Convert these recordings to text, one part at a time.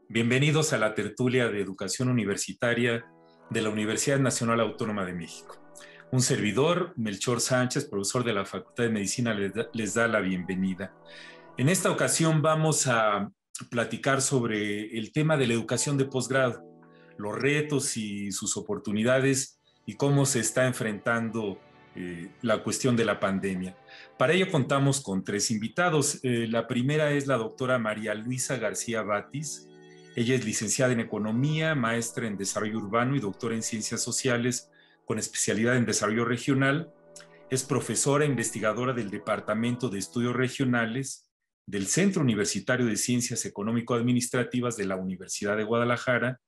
Bienvenidos a la tertulia de educación universitaria de la Universidad Nacional Autónoma de México. Un servidor, Melchor Sánchez, profesor de la Facultad de Medicina, les da la bienvenida. En esta ocasión vamos a platicar sobre el tema de la educación de posgrado, los retos y sus oportunidades y cómo se está enfrentando la cuestión de la pandemia. Para ello contamos con tres invitados. La primera es la doctora María Luisa García Batis. Ella es licenciada en Economía, maestra en Desarrollo Urbano y doctora en Ciencias Sociales con especialidad en Desarrollo Regional. Es profesora e investigadora del Departamento de Estudios Regionales del Centro Universitario de Ciencias Económico-Administrativas de la Universidad de Guadalajara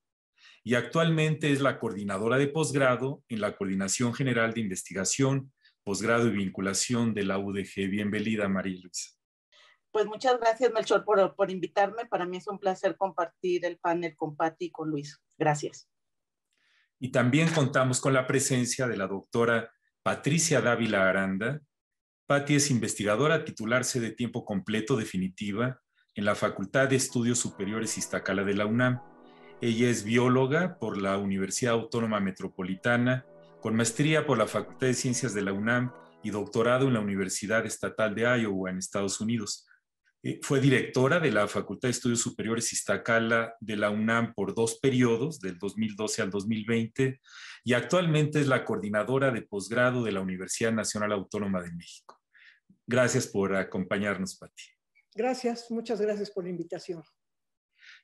y actualmente es la coordinadora de posgrado en la Coordinación General de Investigación, Posgrado y Vinculación de la UDG. Bienvenida, María Luisa. Pues muchas gracias, Melchor, por invitarme. Para mí es un placer compartir el panel con Pati y con Luis. Gracias. Y también contamos con la presencia de la doctora Patricia Dávila Aranda. Pati es investigadora titularse de tiempo completo definitiva en la Facultad de Estudios Superiores Iztacala de la UNAM. Ella es bióloga por la Universidad Autónoma Metropolitana, con maestría por la Facultad de Ciencias de la UNAM y doctorado en la Universidad Estatal de Iowa en Estados Unidos. Fue directora de la Facultad de Estudios Superiores Iztacala de la UNAM por 2 periodos, del 2012 al 2020, y actualmente es la coordinadora de posgrado de la Universidad Nacional Autónoma de México. Gracias por acompañarnos, Pati. Gracias, muchas gracias por la invitación.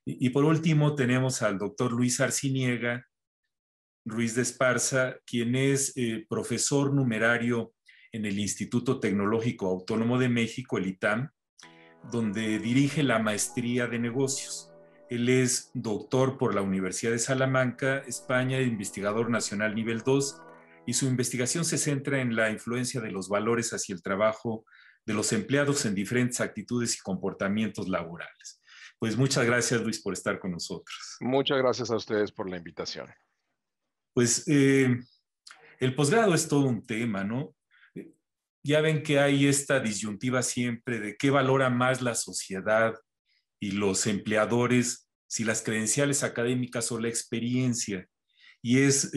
Y por último tenemos al doctor Luis Arciniega Ruiz de Esparza, quien es profesor numerario en el Instituto Tecnológico Autónomo de México, el ITAM, donde dirige la maestría de negocios. Él es doctor por la Universidad de Salamanca, España, investigador nacional nivel 2, y su investigación se centra en la influencia de los valores hacia el trabajo de los empleados en diferentes actitudes y comportamientos laborales. Pues muchas gracias, Luis, por estar con nosotros. Muchas gracias a ustedes por la invitación. Pues el posgrado es todo un tema, ¿no? Ya ven que hay esta disyuntiva siempre de qué valora más la sociedad y los empleadores, si las credenciales académicas o la experiencia. Y es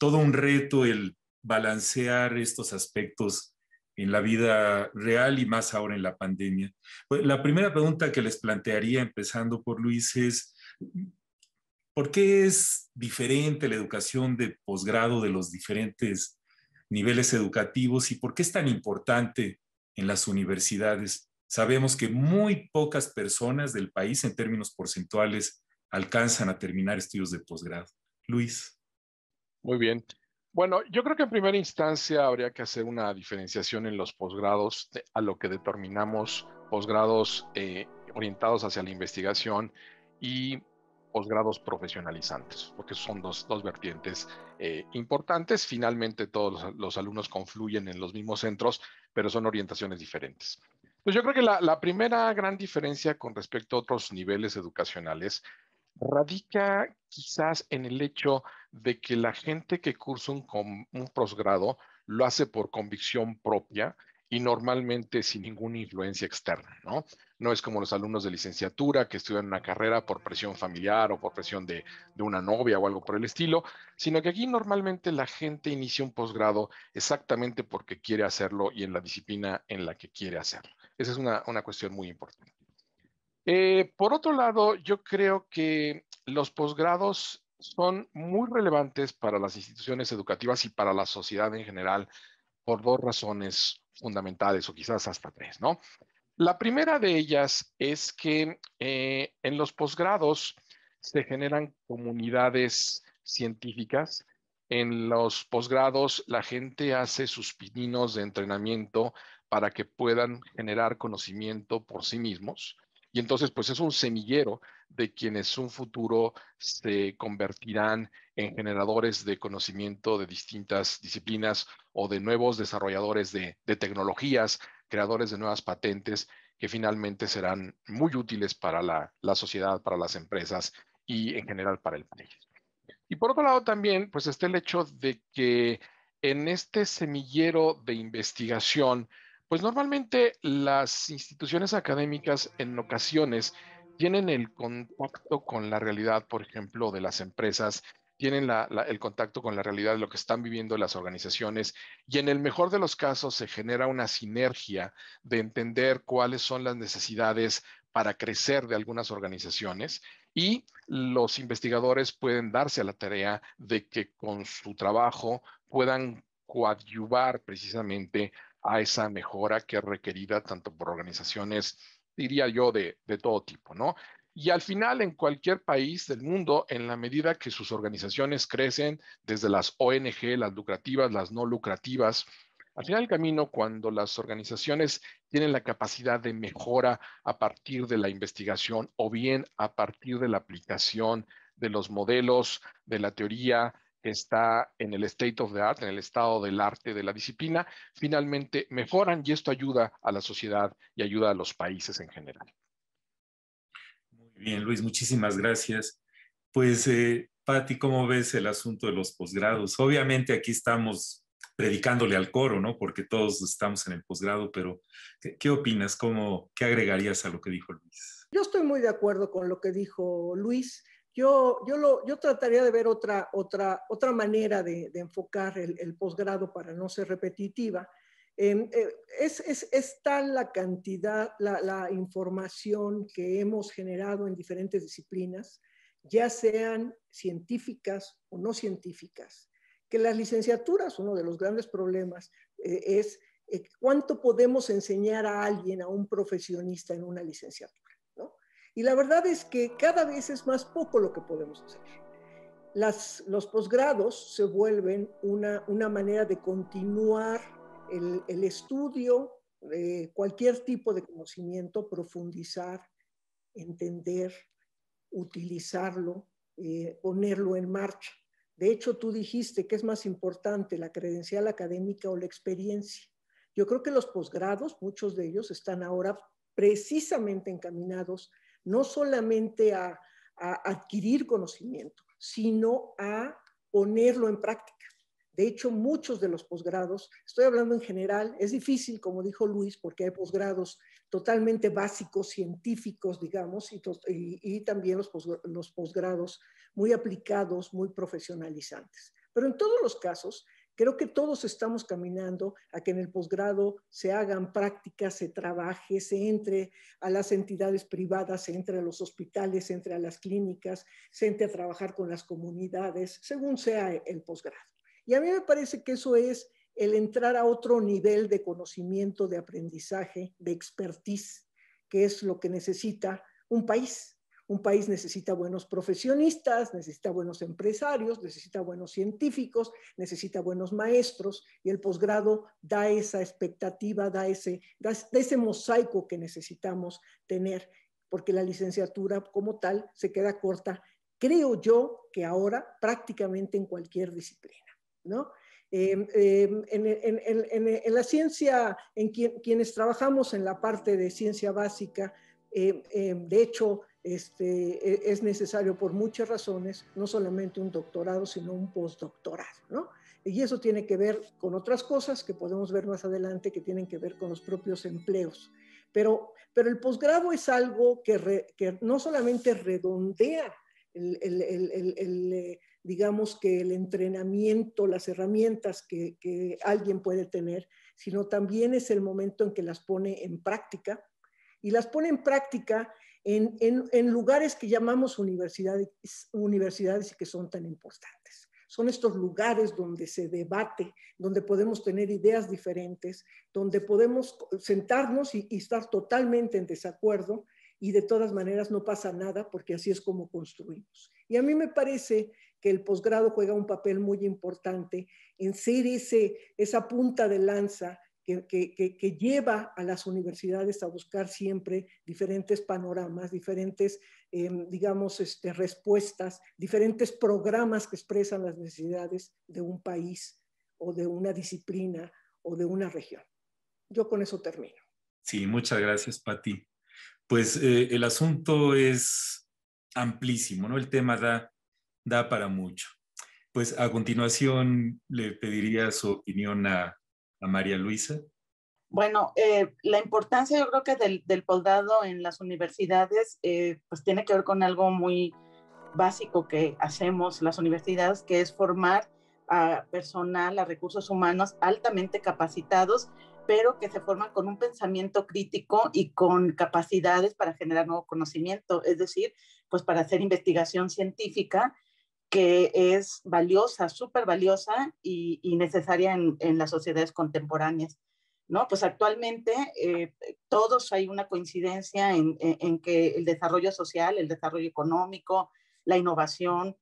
todo un reto el balancear estos aspectos en la vida real y más ahora en la pandemia. Pues, la primera pregunta que les plantearía, empezando por Luis, es ¿por qué es diferente la educación de posgrado de los diferentes niveles educativos y por qué es tan importante en las universidades? Sabemos que muy pocas personas del país en términos porcentuales alcanzan a terminar estudios de posgrado. Luis. Muy bien. Bueno, yo creo que en primera instancia habría que hacer una diferenciación en los posgrados a lo que determinamos posgrados orientados hacia la investigación y posgrados profesionalizantes, porque son dos vertientes importantes. Finalmente todos los alumnos confluyen en los mismos centros, pero son orientaciones diferentes. Pues yo creo que la primera gran diferencia con respecto a otros niveles educacionales radica quizás en el hecho de que la gente que cursa un posgrado lo hace por convicción propia y normalmente sin ninguna influencia externa, ¿no? No es como los alumnos de licenciatura que estudian una carrera por presión familiar o por presión de una novia o algo por el estilo, sino que aquí normalmente la gente inicia un posgrado exactamente porque quiere hacerlo y en la disciplina en la que quiere hacerlo. Esa es una cuestión muy importante. Por otro lado, yo creo que los posgrados son muy relevantes para las instituciones educativas y para la sociedad en general por 2 razones fundamentales o quizás hasta 3, ¿no? La primera de ellas es que en los posgrados se generan comunidades científicas. En los posgrados la gente hace sus pininos de entrenamiento para que puedan generar conocimiento por sí mismos. Y entonces, pues es un semillero de quienes un futuro se convertirán en generadores de conocimiento de distintas disciplinas o de nuevos desarrolladores de tecnologías, creadores de nuevas patentes que finalmente serán muy útiles para la sociedad, para las empresas y en general para el país. Y por otro lado también, pues está el hecho de que en este semillero de investigación Pues normalmente las instituciones académicas en ocasiones tienen el contacto con la realidad, por ejemplo, de las empresas, tienen el contacto con la realidad de lo que están viviendo las organizaciones y en el mejor de los casos se genera una sinergia de entender cuáles son las necesidades para crecer de algunas organizaciones y los investigadores pueden darse a la tarea de que con su trabajo puedan coadyuvar precisamente a esa mejora que es requerida tanto por organizaciones, diría yo, de todo tipo, ¿no? Y al final, en cualquier país del mundo, en la medida que sus organizaciones crecen, desde las ONG, las lucrativas, las no lucrativas, al final del camino, cuando las organizaciones tienen la capacidad de mejora a partir de la investigación o bien a partir de la aplicación de los modelos, de la teoría que está en el state of the art, en el estado del arte de la disciplina, finalmente mejoran y esto ayuda a la sociedad y ayuda a los países en general. Muy bien, Luis, muchísimas gracias. Pues, Patti, ¿cómo ves el asunto de los posgrados? Obviamente aquí estamos predicándole al coro, ¿no? Porque todos estamos en el posgrado, pero ¿qué opinas? ¿Qué agregarías a lo que dijo Luis? Yo estoy muy de acuerdo con lo que dijo Luis. Yo trataría de ver otra manera de enfocar el posgrado para no ser repetitiva. Es tal la cantidad, la información que hemos generado en diferentes disciplinas, ya sean científicas o no científicas, que las licenciaturas, uno de los grandes problemas es cuánto podemos enseñar a alguien, a un profesionista en una licenciatura, ¿no? Y la verdad es que cada vez es más poco lo que podemos hacer. Los posgrados se vuelven una manera de continuar el estudio de cualquier tipo de conocimiento, profundizar, entender, utilizarlo, ponerlo en marcha. De hecho, tú dijiste que es más importante la credencial académica o la experiencia. Yo creo que los posgrados, muchos de ellos, están ahora precisamente encaminados no solamente a adquirir conocimiento, sino a ponerlo en práctica. De hecho, muchos de los posgrados, estoy hablando en general, es difícil, como dijo Luis, porque hay posgrados totalmente básicos, científicos, digamos, y también los posgrados muy aplicados, muy profesionalizantes. Pero en todos los casos, creo que todos estamos caminando a que en el posgrado se hagan prácticas, se trabaje, se entre a las entidades privadas, se entre a los hospitales, se entre a las clínicas, se entre a trabajar con las comunidades, según sea el posgrado. Y a mí me parece que eso es el entrar a otro nivel de conocimiento, de aprendizaje, de expertise, que es lo que necesita un país. Un país necesita buenos profesionistas, necesita buenos empresarios, necesita buenos científicos, necesita buenos maestros, y el posgrado da esa expectativa, da ese mosaico que necesitamos tener, porque la licenciatura como tal se queda corta, creo yo, que ahora prácticamente en cualquier disciplina, ¿no? En la ciencia, quienes trabajamos en la parte de ciencia básica, de hecho, es necesario por muchas razones, no solamente un doctorado, sino un postdoctorado, ¿no? Y eso tiene que ver con otras cosas que podemos ver más adelante, que tienen que ver con los propios empleos. Pero el posgrado es algo que no solamente redondea digamos que el entrenamiento, las herramientas que alguien puede tener, sino también es el momento en que las pone en práctica, y las pone en práctica en lugares que llamamos universidades y que son tan importantes. Son estos lugares donde se debate, donde podemos tener ideas diferentes, donde podemos sentarnos y estar totalmente en desacuerdo, y de todas maneras no pasa nada, porque así es como construimos. Y a mí me parece que el posgrado juega un papel muy importante en ser esa punta de lanza que lleva a las universidades a buscar siempre diferentes panoramas, diferentes, digamos, respuestas, diferentes programas que expresan las necesidades de un país o de una disciplina o de una región. Yo con eso termino. Sí, muchas gracias, Patti. Pues el asunto es amplísimo, ¿no? El tema da para mucho. Pues a continuación le pediría su opinión a María Luisa. Bueno, la importancia yo creo que del posgrado en las universidades pues tiene que ver con algo muy básico que hacemos las universidades, que es formar a personal, a recursos humanos altamente capacitados, pero que se forman con un pensamiento crítico y con capacidades para generar nuevo conocimiento, es decir, pues para hacer investigación científica que es valiosa, súper valiosa y necesaria en las sociedades contemporáneas. ¿No? Pues actualmente todos hay una coincidencia en que el desarrollo social, el desarrollo económico, la innovación,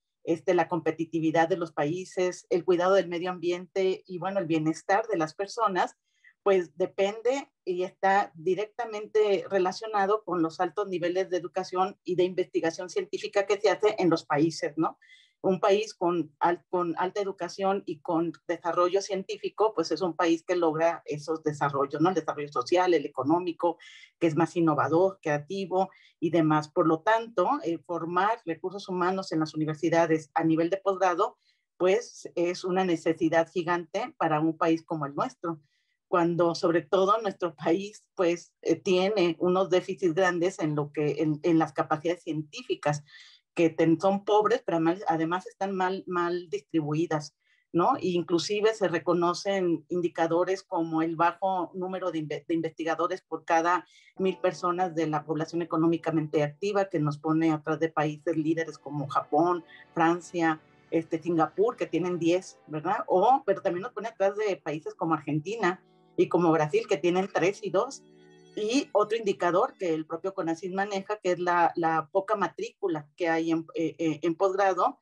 la competitividad de los países, el cuidado del medio ambiente y bueno, el bienestar de las personas, pues depende y está directamente relacionado con los altos niveles de educación y de investigación científica que se hace en los países, ¿no? Un país con alta educación y con desarrollo científico, pues es un país que logra esos desarrollos, ¿no? El desarrollo social, el económico, que es más innovador, creativo y demás. Por lo tanto, formar recursos humanos en las universidades a nivel de posgrado, pues es una necesidad gigante para un país como el nuestro, cuando sobre todo nuestro país pues tiene unos déficits grandes en las capacidades científicas, que son pobres, pero además están mal distribuidas, ¿no? E inclusive se reconocen indicadores como el bajo número de investigadores por cada 1,000 personas de la población económicamente activa, que nos pone atrás de países líderes como Japón, Francia, Singapur, que tienen 10, ¿verdad? Pero también nos pone atrás de países como Argentina y como Brasil, que tienen 3 y 2. Y otro indicador que el propio CONACYT maneja, que es la poca matrícula que hay en posgrado,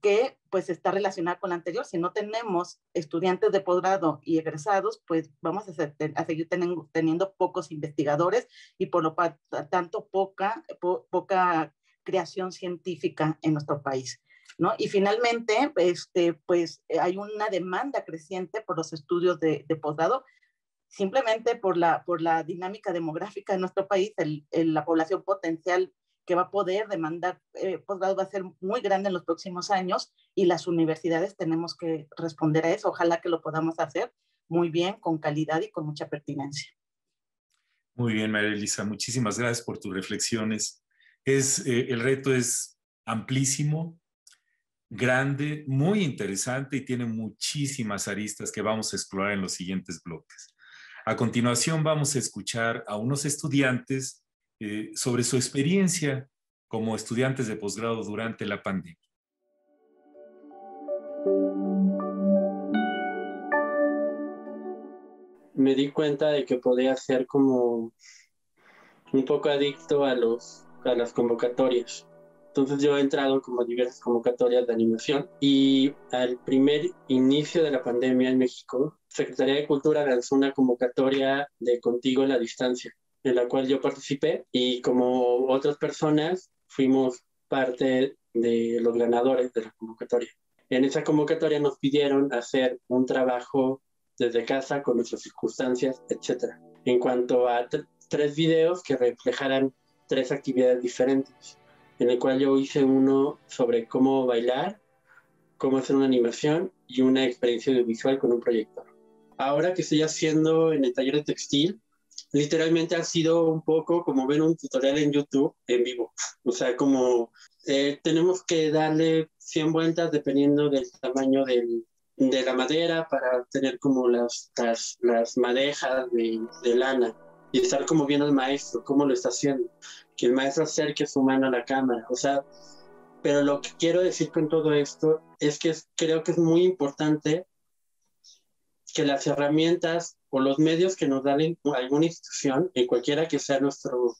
que pues está relacionada con la anterior. Si no tenemos estudiantes de posgrado y egresados, pues vamos a seguir teniendo pocos investigadores y por lo tanto poca creación científica en nuestro país, ¿no? Y finalmente, pues hay una demanda creciente por los estudios de posgrado, simplemente por la dinámica demográfica de nuestro país. La población potencial que va a poder demandar posgrado va a ser muy grande en los próximos años y las universidades tenemos que responder a eso. Ojalá que lo podamos hacer muy bien, con calidad y con mucha pertinencia. Muy bien, María Elisa, muchísimas gracias por tus reflexiones. El reto es amplísimo, grande, muy interesante y tiene muchísimas aristas que vamos a explorar en los siguientes bloques. A continuación vamos a escuchar a unos estudiantes sobre su experiencia como estudiantes de posgrado durante la pandemia. Me di cuenta de que podía ser como un poco adicto a las convocatorias. Entonces yo he entrado como a diversas convocatorias de animación y al primer inicio de la pandemia en México, Secretaría de Cultura lanzó una convocatoria de Contigo en la Distancia, en la cual yo participé y como otras personas fuimos parte de los ganadores de la convocatoria. En esa convocatoria nos pidieron hacer un trabajo desde casa con nuestras circunstancias, etc. En cuanto a 3 videos que reflejaran 3 actividades diferentes, en el cual yo hice uno sobre cómo bailar, cómo hacer una animación y una experiencia audiovisual con un proyector. Ahora que estoy haciendo en el taller de textil, literalmente ha sido un poco como ver un tutorial en YouTube en vivo. O sea, como tenemos que darle 100 vueltas dependiendo del tamaño de la madera para tener como las madejas de lana y estar como viendo al maestro, cómo lo está haciendo, que el maestro acerque su mano a la cámara, o sea, pero lo que quiero decir con todo esto es que creo que es muy importante que las herramientas o los medios que nos da alguna institución, en cualquiera que sea nuestro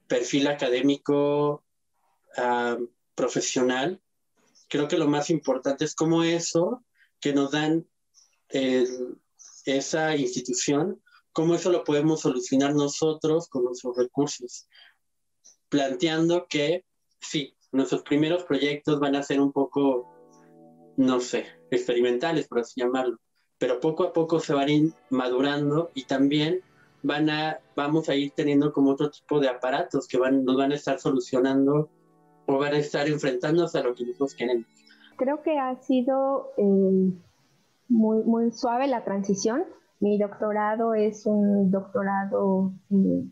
perfil académico, profesional, creo que lo más importante es cómo eso que nos dan esa institución, cómo eso lo podemos solucionar nosotros con nuestros recursos, planteando que sí, nuestros primeros proyectos van a ser un poco, no sé, experimentales, por así llamarlo, pero poco a poco se van a ir madurando y también vamos a ir teniendo como otro tipo de aparatos que nos van a estar solucionando o van a estar enfrentándose a lo que nosotros queremos. Creo que ha sido muy, muy suave la transición Mi doctorado es un doctorado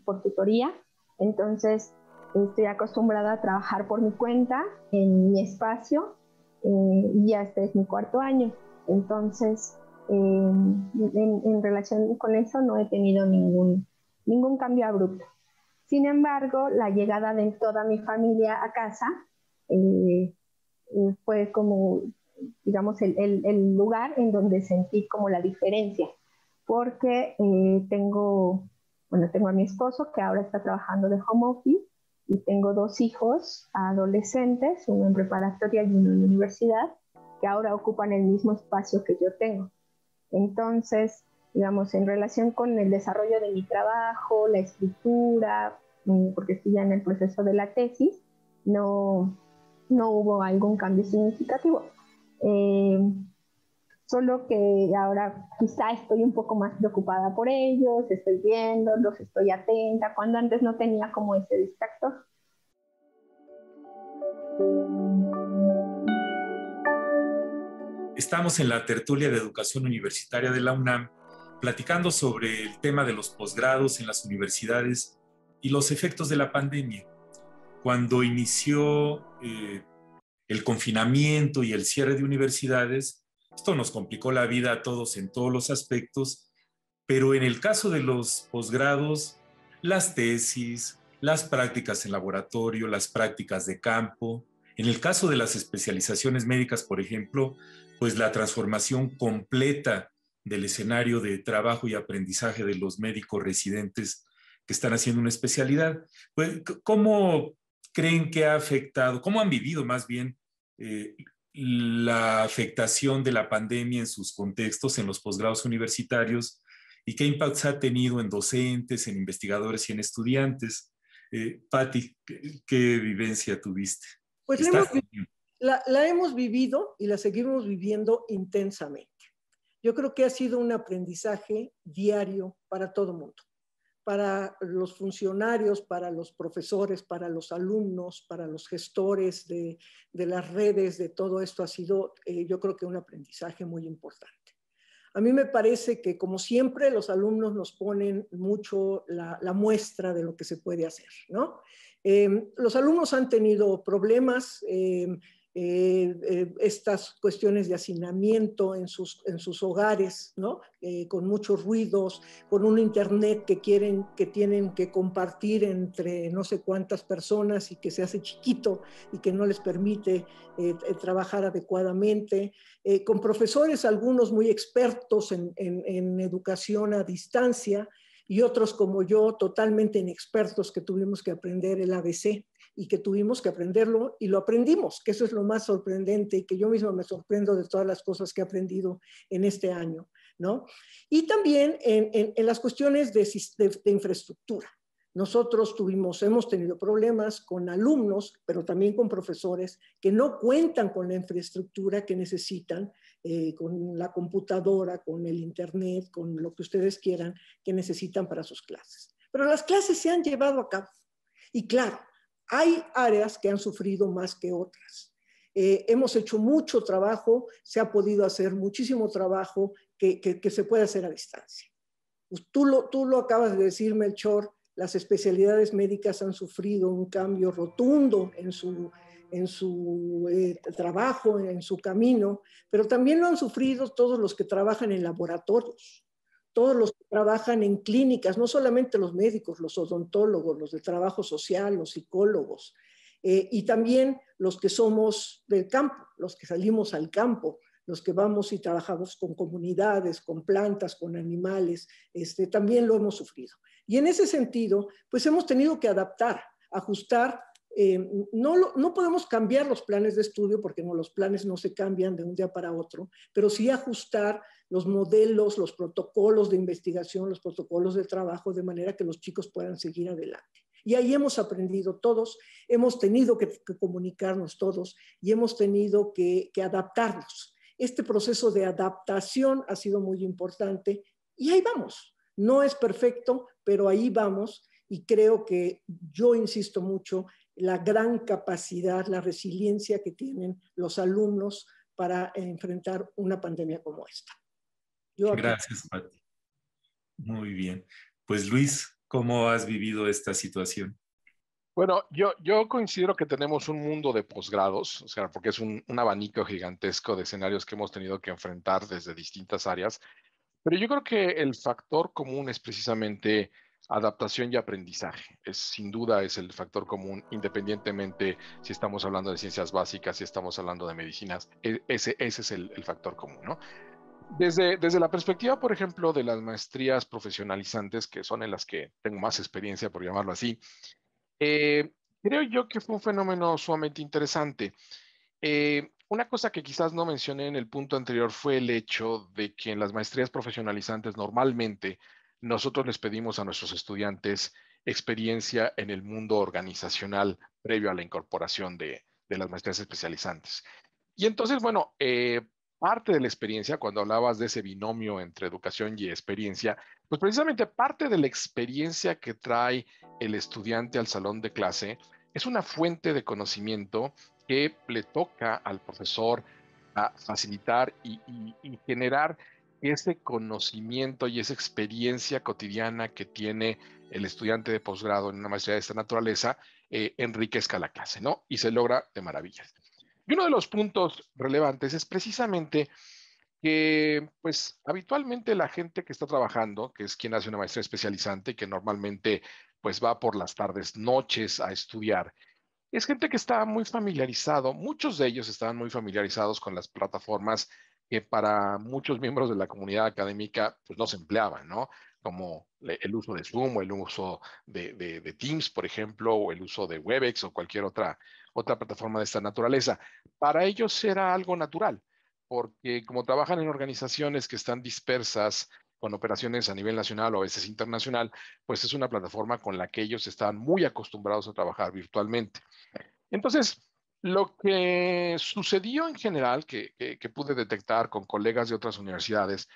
por tutoría, entonces estoy acostumbrada a trabajar por mi cuenta, en mi espacio, y ya este es mi 4.º año. Entonces, en relación con eso no he tenido ningún cambio abrupto. Sin embargo, la llegada de toda mi familia a casa fue como, digamos, el lugar en donde sentí como la diferencia, porque tengo a mi esposo que ahora está trabajando de home office y tengo 2 hijos adolescentes, uno en preparatoria y uno en universidad, que ahora ocupan el mismo espacio que yo tengo. Entonces, digamos, en relación con el desarrollo de mi trabajo, la escritura, porque estoy ya en el proceso de la tesis, no hubo algún cambio significativo. Solo que ahora quizá estoy un poco más preocupada por ellos, estoy viéndolos, estoy atenta, cuando antes no tenía como ese distractor. Estamos en la tertulia de educación universitaria de la UNAM, platicando sobre el tema de los posgrados en las universidades y los efectos de la pandemia. Cuando inició el confinamiento y el cierre de universidades, esto nos complicó la vida a todos en todos los aspectos, pero en el caso de los posgrados, las tesis, las prácticas en laboratorio, las prácticas de campo, en el caso de las especializaciones médicas, por ejemplo, pues la transformación completa del escenario de trabajo y aprendizaje de los médicos residentes que están haciendo una especialidad. Pues, ¿cómo creen que ha afectado, cómo han vivido más bien la afectación de la pandemia en sus contextos, en los posgrados universitarios, y qué impactos ha tenido en docentes, en investigadores y en estudiantes? Patti, ¿qué vivencia tuviste? Pues la hemos vivido y la seguimos viviendo intensamente. Yo creo que ha sido un aprendizaje diario para todo el mundo, para los funcionarios, para los profesores, para los alumnos, para los gestores de las redes, de todo esto ha sido, yo creo que un aprendizaje muy importante. A mí me parece que, como siempre, los alumnos nos ponen mucho la muestra de lo que se puede hacer, ¿no? Los alumnos han tenido problemas, estas cuestiones de hacinamiento en sus hogares, ¿no? Con muchos ruidos, con un internet que tienen que compartir entre no sé cuántas personas y que se hace chiquito y que no les permite trabajar adecuadamente, con profesores, algunos muy expertos en educación a distancia y otros como yo totalmente inexpertos que tuvimos que aprender el ABC y que tuvimos que aprenderlo y lo aprendimos, que eso es lo más sorprendente y que yo misma me sorprendo de todas las cosas que he aprendido en este año, ¿no? Y también en las cuestiones de infraestructura. Nosotros hemos tenido problemas con alumnos, pero también con profesores que no cuentan con la infraestructura que necesitan, con la computadora, con el internet, con lo que ustedes quieran que necesitan para sus clases. Pero las clases se han llevado a cabo. Y claro, hay áreas que han sufrido más que otras. Hemos hecho mucho trabajo, se ha podido hacer muchísimo trabajo que se puede hacer a distancia. Pues tú lo acabas de decir, Melchor, las especialidades médicas han sufrido un cambio rotundo en su trabajo, en su camino, pero también lo han sufrido todos los que trabajan en laboratorios, todos los que trabajan en clínicas, no solamente los médicos, los odontólogos, los de trabajo social, los psicólogos, y también los que somos del campo, los que salimos al campo, los que vamos y trabajamos con comunidades, con plantas, con animales, también lo hemos sufrido. Y en ese sentido, pues hemos tenido que adaptar, ajustar. No podemos cambiar los planes de estudio porque los planes no se cambian de un día para otro, pero sí ajustar los modelos, los protocolos de investigación, los protocolos de trabajo, de manera que los chicos puedan seguir adelante. Y ahí hemos aprendido todos, hemos tenido que comunicarnos todos y hemos tenido que adaptarnos. Este proceso de adaptación ha sido muy importante y ahí vamos. No es perfecto, pero ahí vamos y creo que yo insisto mucho la gran capacidad, la resiliencia que tienen los alumnos para enfrentar una pandemia como esta. Gracias, Patti. Muy bien. Pues Luis, ¿cómo has vivido esta situación? Bueno, yo considero que tenemos un mundo de posgrados, o sea, porque es un abanico gigantesco de escenarios que hemos tenido que enfrentar desde distintas áreas, pero yo creo que el factor común es precisamente adaptación y aprendizaje. Sin duda es el factor común, independientemente si estamos hablando de ciencias básicas, si estamos hablando de medicinas, ese es el factor común, ¿no? Desde la perspectiva, por ejemplo, de las maestrías profesionalizantes, que son en las que tengo más experiencia, por llamarlo así, eh, creo yo que fue un fenómeno sumamente interesante. Una cosa que quizás no mencioné en el punto anterior fue el hecho de que en las maestrías profesionalizantes normalmente nosotros les pedimos a nuestros estudiantes experiencia en el mundo organizacional previo a la incorporación de las maestrías especializantes. Y entonces, bueno, parte de la experiencia, cuando hablabas de ese binomio entre educación y experiencia, pues precisamente parte de la experiencia que trae el estudiante al salón de clase es una fuente de conocimiento que le toca al profesor a facilitar y generar ese conocimiento y esa experiencia cotidiana que tiene el estudiante de posgrado en una maestría de esta naturaleza, enriquezca la clase, ¿no? Y se logra de maravillas. Y uno de los puntos relevantes es precisamente que, pues, habitualmente la gente que está trabajando, que es quien hace una maestría especializante y que normalmente, pues, va por las tardes, noches a estudiar, es gente que está muy familiarizado, muchos de ellos estaban muy familiarizados con las plataformas que para muchos miembros de la comunidad académica pues no se empleaban, ¿no? Como el uso de Zoom o el uso de Teams, por ejemplo, o el uso de Webex o cualquier otra plataforma de esta naturaleza. Para ellos era algo natural, porque como trabajan en organizaciones que están dispersas con operaciones a nivel nacional o a veces internacional, pues es una plataforma con la que ellos están muy acostumbrados a trabajar virtualmente. Entonces, lo que sucedió en general, que pude detectar con colegas de otras universidades,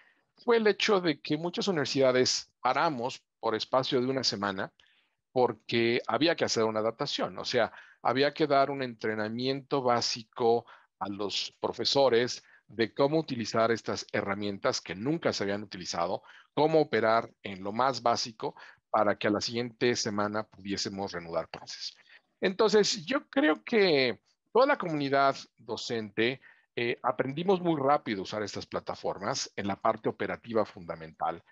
fue el hecho de que muchas universidades paramos por espacio de una semana porque había que hacer una adaptación, o sea, había que dar un entrenamiento básico a los profesores de cómo utilizar estas herramientas que nunca se habían utilizado, cómo operar en lo más básico para que a la siguiente semana pudiésemos reanudar clases. Entonces, yo creo que toda la comunidad docente aprendimos muy rápido a usar estas plataformas en la parte operativa fundamental.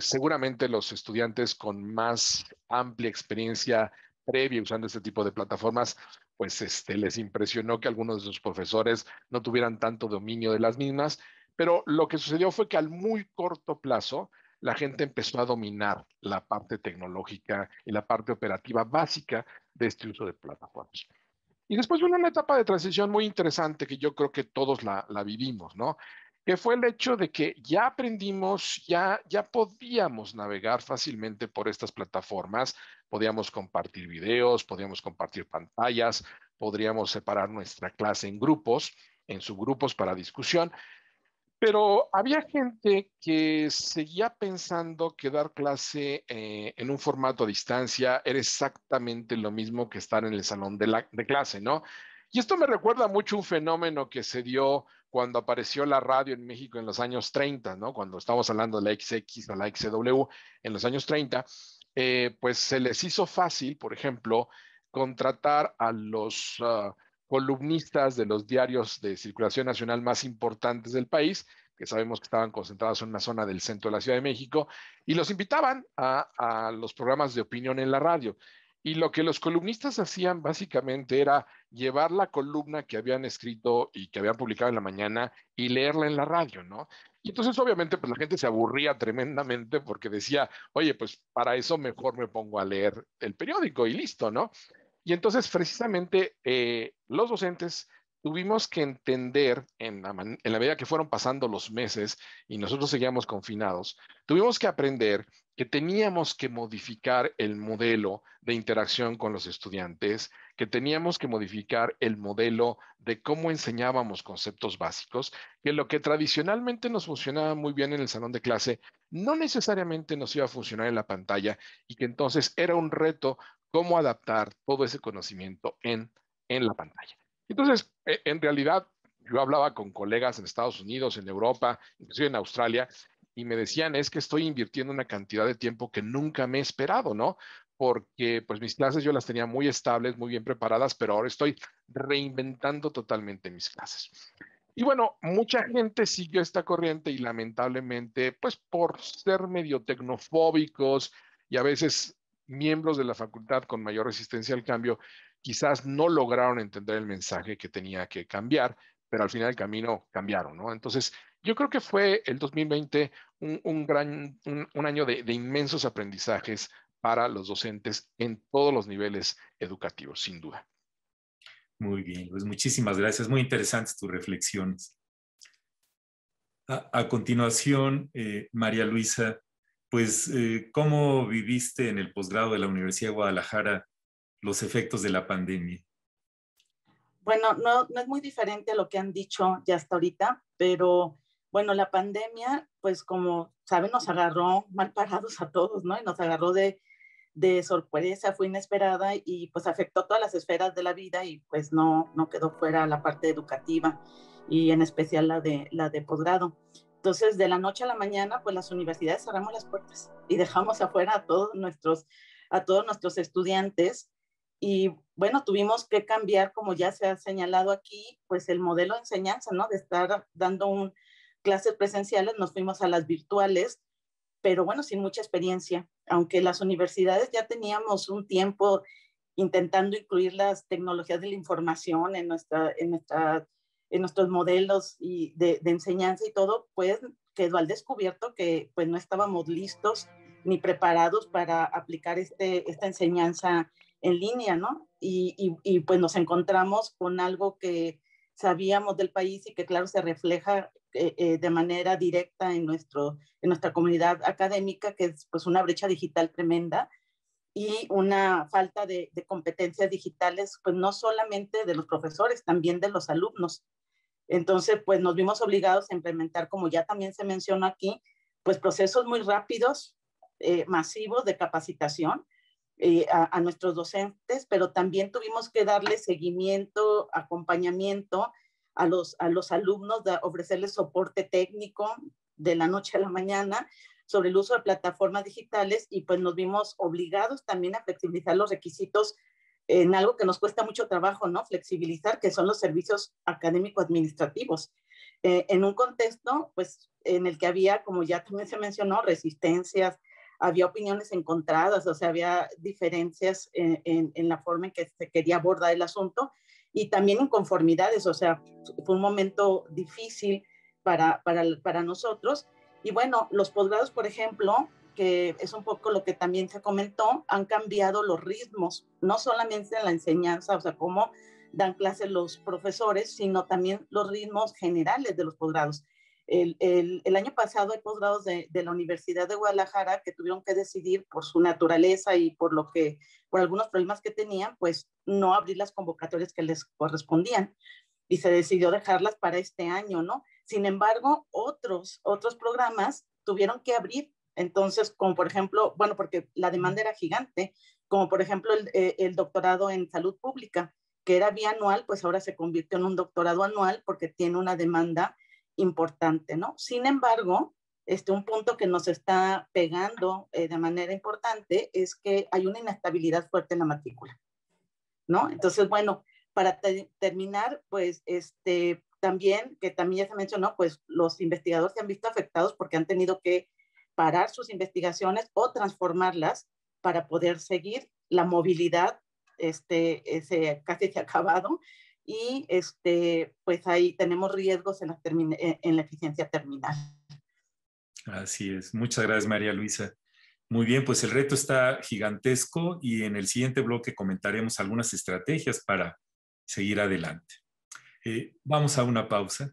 Seguramente los estudiantes con más amplia experiencia previa usando este tipo de plataformas, pues les impresionó que algunos de sus profesores no tuvieran tanto dominio de las mismas, pero lo que sucedió fue que al muy corto plazo la gente empezó a dominar la parte tecnológica y la parte operativa básica de este uso de plataformas. Y después vino una etapa de transición muy interesante que yo creo que todos la vivimos, ¿no? Que fue el hecho de que ya aprendimos, ya podíamos navegar fácilmente por estas plataformas, podíamos compartir videos, podíamos compartir pantallas, podríamos separar nuestra clase en subgrupos para discusión, pero había gente que seguía pensando que dar clase en un formato a distancia era exactamente lo mismo que estar en el salón de clase, ¿no? Y esto me recuerda mucho un fenómeno que se dio cuando apareció la radio en México en los años 30, ¿no? Cuando estamos hablando de la XX o la XW en los años 30, pues se les hizo fácil, por ejemplo, contratar a los columnistas de los diarios de circulación nacional más importantes del país, que sabemos que estaban concentrados en una zona del centro de la Ciudad de México, y los invitaban a los programas de opinión en la radio. Y lo que los columnistas hacían básicamente era llevar la columna que habían escrito y que habían publicado en la mañana y leerla en la radio, ¿no? Y entonces obviamente pues la gente se aburría tremendamente porque decía, oye, pues para eso mejor me pongo a leer el periódico y listo, ¿no? Y entonces, precisamente, los docentes tuvimos que entender en la medida que fueron pasando los meses y nosotros seguíamos confinados, tuvimos que aprender que teníamos que modificar el modelo de interacción con los estudiantes, que teníamos que modificar el modelo de cómo enseñábamos conceptos básicos, que lo que tradicionalmente nos funcionaba muy bien en el salón de clase no necesariamente nos iba a funcionar en la pantalla y que entonces era un reto cómo adaptar todo ese conocimiento en la pantalla. Entonces, en realidad, yo hablaba con colegas en Estados Unidos, en Europa, inclusive en Australia, y me decían, es que estoy invirtiendo una cantidad de tiempo que nunca me he esperado, ¿no? Porque pues mis clases yo las tenía muy estables, muy bien preparadas, pero ahora estoy reinventando totalmente mis clases. Y bueno, mucha gente siguió esta corriente y lamentablemente, pues por ser medio tecnofóbicos y a veces miembros de la facultad con mayor resistencia al cambio, quizás no lograron entender el mensaje que tenía que cambiar, pero al final del camino cambiaron, ¿no? Entonces, yo creo que fue el 2020 un año de inmensos aprendizajes para los docentes en todos los niveles educativos, sin duda. Muy bien, pues muchísimas gracias. Muy interesantes tus reflexiones. A continuación, María Luisa, pues, ¿cómo viviste en el posgrado de la Universidad de Guadalajara los efectos de la pandemia? Bueno, no es muy diferente a lo que han dicho ya hasta ahorita, pero bueno, la pandemia, pues como saben, nos agarró mal parados a todos, ¿no? Y nos agarró de sorpresa, fue inesperada y pues afectó todas las esferas de la vida y pues no quedó fuera la parte educativa y en especial la de posgrado. Entonces, de la noche a la mañana, pues las universidades cerramos las puertas y dejamos afuera a todos nuestros estudiantes. Y bueno, tuvimos que cambiar, como ya se ha señalado aquí, pues el modelo de enseñanza, ¿no? De estar dando clases presenciales, nos fuimos a las virtuales, pero bueno, sin mucha experiencia. Aunque las universidades ya teníamos un tiempo intentando incluir las tecnologías de la información en nuestros modelos de enseñanza y todo, pues quedó al descubierto que pues no estábamos listos ni preparados para aplicar esta enseñanza en línea, ¿no? Y pues nos encontramos con algo que sabíamos del país y que claro se refleja de manera directa en nuestra comunidad académica, que es pues una brecha digital tremenda y una falta de competencias digitales, pues no solamente de los profesores, también de los alumnos. Entonces, pues nos vimos obligados a implementar, como ya también se mencionó aquí, pues procesos muy rápidos, masivos de capacitación a nuestros docentes, pero también tuvimos que darle seguimiento, acompañamiento a los alumnos, ofrecerles soporte técnico de la noche a la mañana sobre el uso de plataformas digitales y pues nos vimos obligados también a flexibilizar los requisitos en algo que nos cuesta mucho trabajo, ¿no? Flexibilizar, que son los servicios académico-administrativos. En un contexto, pues, en el que había, como ya también se mencionó, resistencias, había opiniones encontradas, o sea, había diferencias en la forma en que se quería abordar el asunto y también inconformidades, o sea, fue un momento difícil para nosotros. Y bueno, los posgrados, por ejemplo, que es un poco lo que también se comentó, han cambiado los ritmos, no solamente en la enseñanza, o sea, cómo dan clases los profesores, sino también los ritmos generales de los posgrados. El año pasado hay posgrados de la Universidad de Guadalajara que tuvieron que decidir por su naturaleza y por algunos problemas que tenían, pues no abrir las convocatorias que les correspondían y se decidió dejarlas para este año, ¿no? Sin embargo, otros programas tuvieron que abrir. Entonces, como por ejemplo, bueno, porque la demanda era gigante, como por ejemplo el doctorado en salud pública, que era bianual, pues ahora se convirtió en un doctorado anual porque tiene una demanda importante, ¿no? Sin embargo, un punto que nos está pegando de manera importante es que hay una inestabilidad fuerte en la matrícula, ¿no? Entonces, bueno, para terminar, pues también, que también ya se mencionó, pues los investigadores se han visto afectados porque han tenido que parar sus investigaciones o transformarlas para poder seguir. La movilidad casi se ha acabado y pues ahí tenemos riesgos en la eficiencia terminal. Así es. Muchas gracias, María Luisa. Muy bien, pues el reto está gigantesco y en el siguiente bloque comentaremos algunas estrategias para seguir adelante. Vamos a una pausa.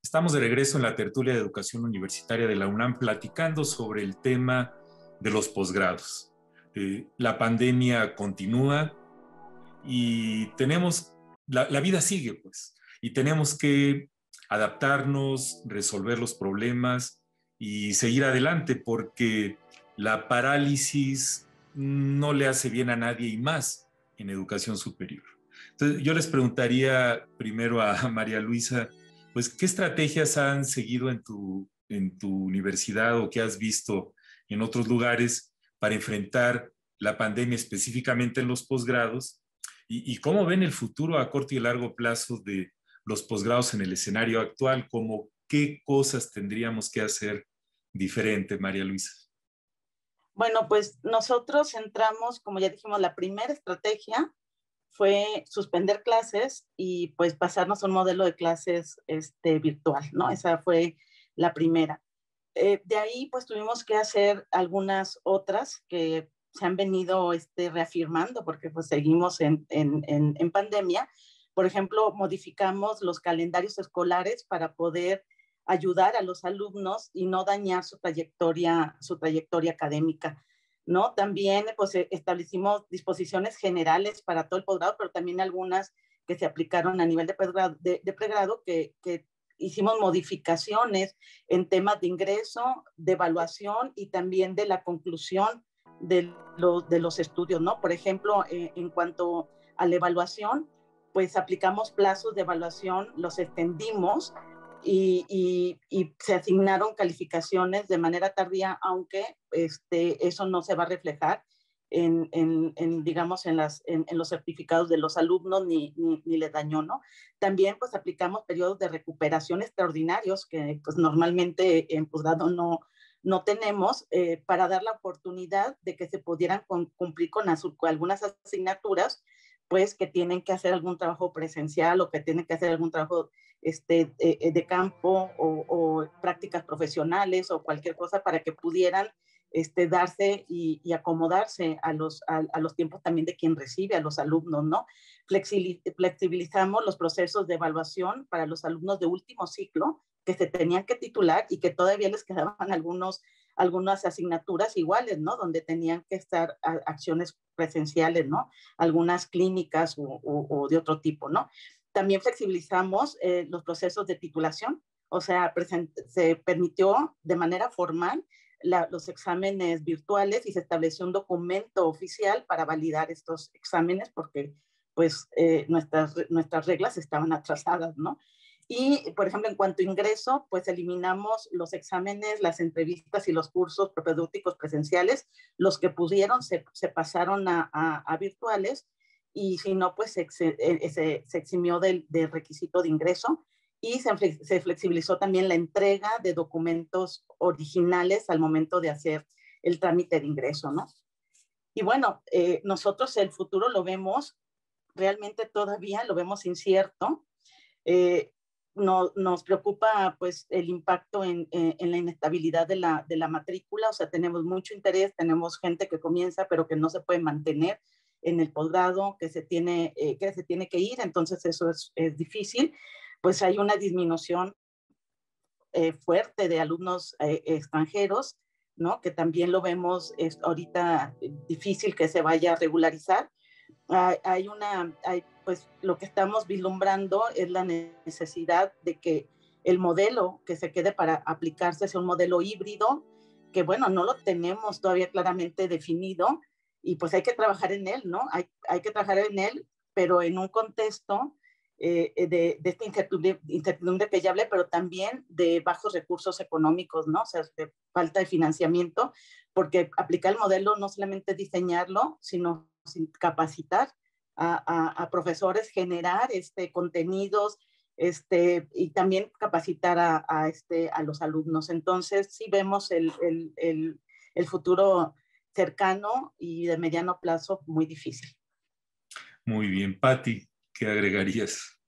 Estamos de regreso en la tertulia de educación universitaria de la UNAM platicando sobre el tema de los posgrados. La pandemia continúa y la vida sigue, pues, y tenemos que adaptarnos, resolver los problemas y seguir adelante, porque la parálisis no le hace bien a nadie y más en educación superior. Entonces, yo les preguntaría primero a María Luisa, pues, ¿qué estrategias han seguido en tu universidad o qué has visto en otros lugares para enfrentar la pandemia específicamente en los posgrados? ¿Y cómo ven el futuro a corto y largo plazo de los posgrados en el escenario actual? ¿Cómo qué cosas tendríamos que hacer diferente, María Luisa? Bueno, pues nosotros entramos, como ya dijimos, la primera estrategia fue suspender clases y pues pasarnos a un modelo de clases virtual, ¿no? Esa fue la primera. De ahí pues tuvimos que hacer algunas otras que se han venido reafirmando porque pues seguimos en pandemia. Por ejemplo, modificamos los calendarios escolares para poder ayudar a los alumnos y no dañar su trayectoria académica, ¿no? También pues establecimos disposiciones generales para todo el posgrado, pero también algunas que se aplicaron a nivel de pregrado que hicimos modificaciones en temas de ingreso, de evaluación y también de la conclusión de los estudios, ¿no? Por ejemplo, en cuanto a la evaluación, pues aplicamos plazos de evaluación, los extendimos y se asignaron calificaciones de manera tardía, aunque eso no se va a reflejar digamos, en los certificados de los alumnos ni les dañó, ¿no? También, pues, aplicamos periodos de recuperación extraordinarios que, pues, normalmente en posgrado no tenemos, para dar la oportunidad de que se pudieran cumplir con algunas asignaturas, pues, que tienen que hacer algún trabajo presencial o que tienen que hacer algún trabajo de campo o prácticas profesionales o cualquier cosa para que pudieran darse y acomodarse a los tiempos también de quien recibe, a los alumnos, ¿no? Flexibilizamos los procesos de evaluación para los alumnos de último ciclo que se tenían que titular y que todavía les quedaban algunas asignaturas iguales, ¿no? Donde tenían que estar acciones presenciales, ¿no? Algunas clínicas o de otro tipo, ¿no? También flexibilizamos los procesos de titulación, o sea, se permitió de manera formal los exámenes virtuales y se estableció un documento oficial para validar estos exámenes porque pues nuestras reglas estaban atrasadas, ¿no? Y, por ejemplo, en cuanto a ingreso, pues eliminamos los exámenes, las entrevistas y los cursos propedéuticos presenciales. Los que pudieron se pasaron a virtuales y si no, pues se eximió del requisito de ingreso y se flexibilizó también la entrega de documentos originales al momento de hacer el trámite de ingreso, ¿no? Y bueno, nosotros el futuro lo vemos, realmente todavía lo vemos incierto. Nos preocupa pues el impacto en la inestabilidad de la matrícula, o sea, tenemos mucho interés, tenemos gente que comienza pero que no se puede mantener en el posgrado, que se tiene que ir, entonces eso es difícil. Pues hay una disminución fuerte de alumnos extranjeros, ¿no? Que también lo vemos ahorita difícil que se vaya a regularizar. Pues lo que estamos vislumbrando es la necesidad de que el modelo que se quede para aplicarse sea un modelo híbrido, que bueno, no lo tenemos todavía claramente definido y pues hay que trabajar en él, ¿no? Hay que trabajar en él, pero en un contexto de esta incertidumbre que ya hablé, pero también de bajos recursos económicos, ¿no? O sea, de falta de financiamiento, porque aplicar el modelo no solamente diseñarlo, sino capacitar a profesores, generar contenidos y también capacitar a los alumnos. Entonces, sí vemos el futuro cercano y de mediano plazo muy difícil. Muy bien, Patti, ¿qué agregarías?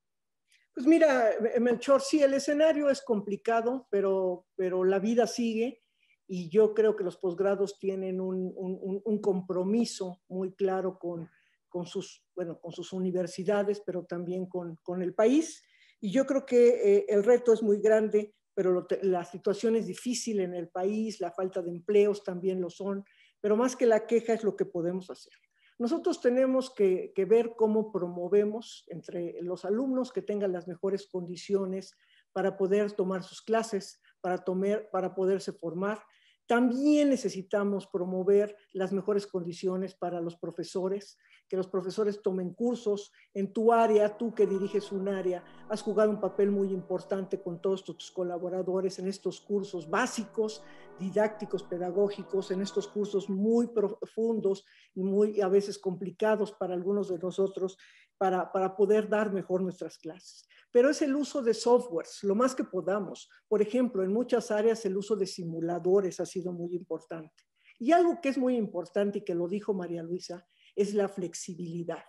Pues mira, Melchor, sí, el escenario es complicado, pero la vida sigue y yo creo que los posgrados tienen un compromiso muy claro con sus universidades, pero también con el país. Y yo creo que el reto es muy grande, pero la situación es difícil en el país, la falta de empleos también lo son, pero más que la queja es lo que podemos hacer. Nosotros tenemos que ver cómo promovemos entre los alumnos que tengan las mejores condiciones para poder tomar sus clases, para poderse formar. También necesitamos promover las mejores condiciones para los profesores, que los profesores tomen cursos. En tu área, tú que diriges un área, has jugado un papel muy importante con todos tus colaboradores en estos cursos básicos, didácticos, pedagógicos, en estos cursos muy profundos y muy a veces complicados para algunos de nosotros para poder dar mejor nuestras clases. Pero es el uso de softwares, lo más que podamos. Por ejemplo, en muchas áreas el uso de simuladores ha sido muy importante. Y algo que es muy importante y que lo dijo María Luisa es la flexibilidad.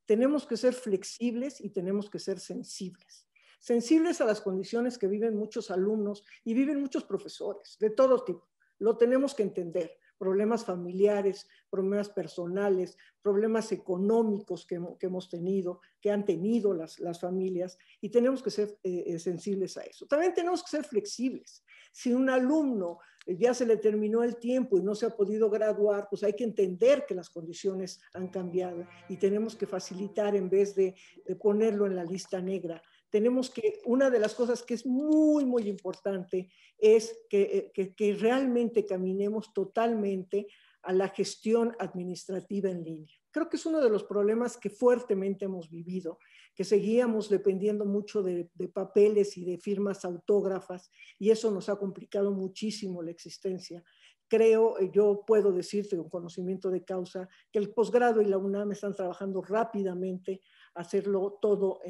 Tenemos que ser flexibles y tenemos que ser sensibles. Sensibles a las condiciones que viven muchos alumnos y viven muchos profesores de todo tipo. Lo tenemos que entender. Problemas familiares, problemas personales, problemas económicos que hemos tenido, que han tenido las familias, y tenemos que ser sensibles a eso. También tenemos que ser flexibles. Si un alumno ya se le terminó el tiempo y no se ha podido graduar, pues hay que entender que las condiciones han cambiado y tenemos que facilitar en vez de ponerlo en la lista negra. Tenemos que, una de las cosas que es muy, muy importante es que realmente caminemos totalmente a la gestión administrativa en línea. Creo que es uno de los problemas que fuertemente hemos vivido, que seguíamos dependiendo mucho de papeles y de firmas autógrafas, y eso nos ha complicado muchísimo la existencia. Creo, yo puedo decirte con conocimiento de causa, que el posgrado y la UNAM están trabajando rápidamente a hacerlo todo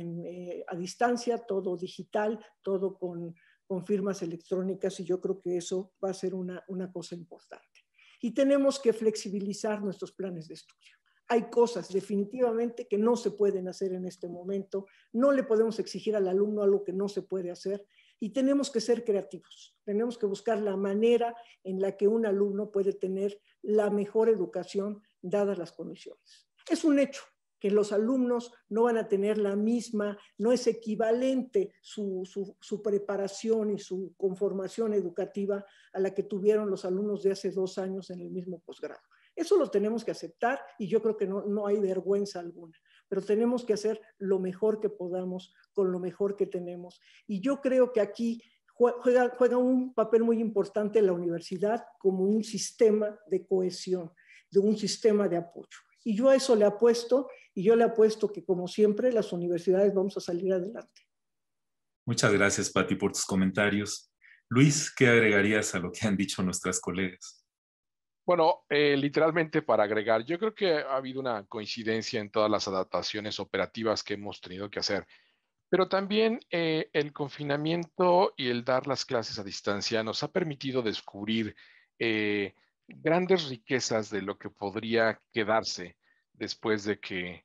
a distancia, todo digital, todo con firmas electrónicas, y yo creo que eso va a ser una cosa importante. Y tenemos que flexibilizar nuestros planes de estudio. Hay cosas definitivamente que no se pueden hacer en este momento, no le podemos exigir al alumno algo que no se puede hacer, y tenemos que ser creativos, tenemos que buscar la manera en la que un alumno puede tener la mejor educación dadas las condiciones. Es un hecho que los alumnos no van a tener la misma, no es equivalente su preparación y su conformación educativa a la que tuvieron los alumnos de hace 2 años en el mismo posgrado. Eso lo tenemos que aceptar y yo creo que no hay vergüenza alguna, pero tenemos que hacer lo mejor que podamos con lo mejor que tenemos. Y yo creo que aquí juega un papel muy importante la universidad como un sistema de cohesión, de un sistema de apoyo. Y yo a eso le apuesto, y yo le apuesto que, como siempre, las universidades vamos a salir adelante. Muchas gracias, Pati, por tus comentarios. Luis, ¿qué agregarías a lo que han dicho nuestras colegas? Bueno, literalmente para agregar, yo creo que ha habido una coincidencia en todas las adaptaciones operativas que hemos tenido que hacer, pero también el confinamiento y el dar las clases a distancia nos ha permitido descubrir grandes riquezas de lo que podría quedarse después de que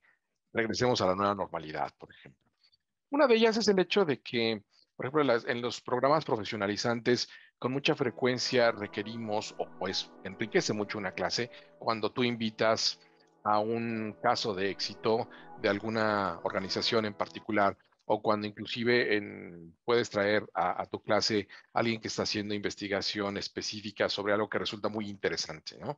regresemos a la nueva normalidad, por ejemplo. Una de ellas es el hecho de que, por ejemplo, en los programas profesionalizantes, con mucha frecuencia requerimos, o pues enriquece mucho una clase, cuando tú invitas a un caso de éxito de alguna organización en particular, o cuando inclusive puedes traer a tu clase a alguien que está haciendo investigación específica sobre algo que resulta muy interesante, ¿no?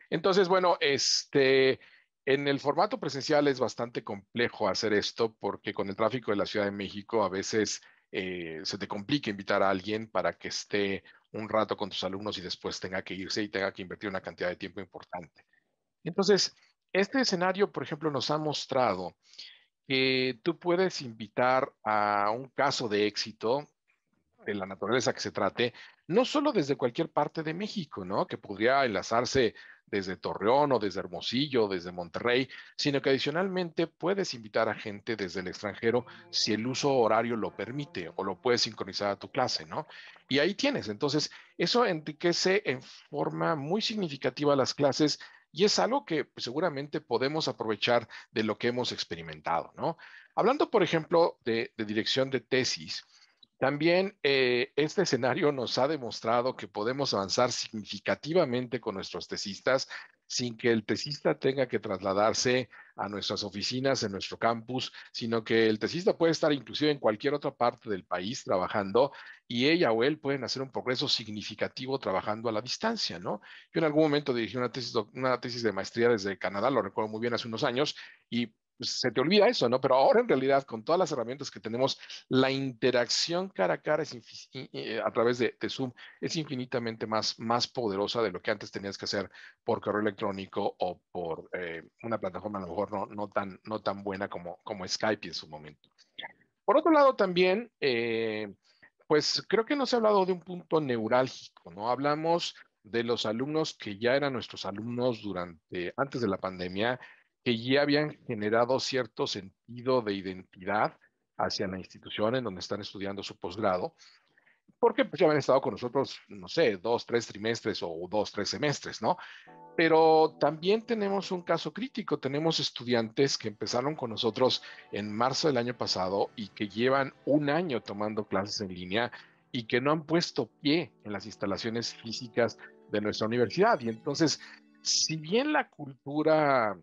Entonces, bueno, en el formato presencial es bastante complejo hacer esto porque con el tráfico de la Ciudad de México a veces se te complica invitar a alguien para que esté un rato con tus alumnos y después tenga que irse y tenga que invertir una cantidad de tiempo importante. Entonces, este escenario, por ejemplo, nos ha mostrado que tú puedes invitar a un caso de éxito de la naturaleza que se trate, no solo desde cualquier parte de México, ¿no? Que podría enlazarse desde Torreón o desde Hermosillo, o desde Monterrey, sino que adicionalmente puedes invitar a gente desde el extranjero si el uso horario lo permite o lo puedes sincronizar a tu clase, ¿no? Y ahí tienes. Entonces, eso enriquece en forma muy significativa las clases y es algo que pues, seguramente podemos aprovechar de lo que hemos experimentado, ¿no? Hablando, por ejemplo, de dirección de tesis, también este escenario nos ha demostrado que podemos avanzar significativamente con nuestros tesistas sin que el tesista tenga que trasladarse a nuestras oficinas en nuestro campus, sino que el tesista puede estar inclusive en cualquier otra parte del país trabajando y ella o él pueden hacer un progreso significativo trabajando a la distancia, ¿no? Yo en algún momento dirigí una tesis de maestría desde Canadá, lo recuerdo muy bien hace unos años, y se te olvida eso, ¿no? Pero ahora en realidad con todas las herramientas que tenemos, la interacción cara a cara a través de Zoom es infinitamente más poderosa de lo que antes tenías que hacer por correo electrónico o por una plataforma a lo mejor no tan buena como Skype en su momento. Por otro lado también, pues creo que no se ha hablado de un punto neurálgico, ¿no? Hablamos de los alumnos que ya eran nuestros alumnos antes de la pandemia, que ya habían generado cierto sentido de identidad hacia la institución en donde están estudiando su posgrado, porque pues ya habían estado con nosotros, no sé, 2, 3 trimestres o 2, 3 semestres, ¿no? Pero también tenemos un caso crítico. Tenemos estudiantes que empezaron con nosotros en marzo del año pasado y que llevan un año tomando clases en línea y que no han puesto pie en las instalaciones físicas de nuestra universidad. Y entonces, si bien la cultura